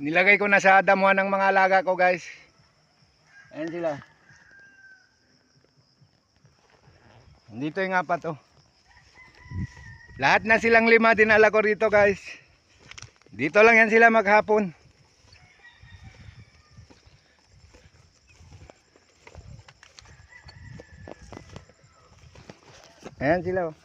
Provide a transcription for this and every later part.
Nilagay ko na sa damuhan ng mga alaga ko, guys. Ayan sila. Dito yung apat, oh. Lahat na silang 5 dinala ko rito, guys. Dito lang yan sila maghapon. Ayan sila, oh.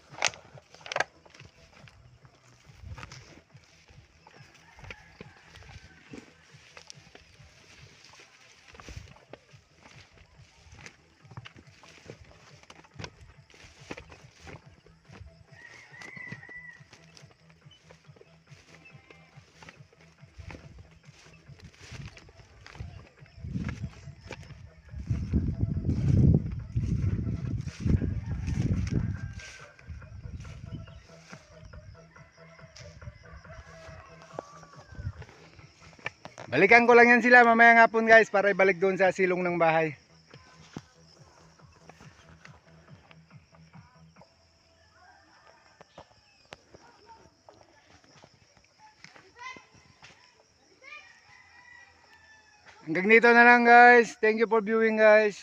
Balikan ko lang yan sila mamayang hapon, guys, para ibalik doon sa silong ng bahay. Hanggang dito na lang, guys. Thank you for viewing, guys.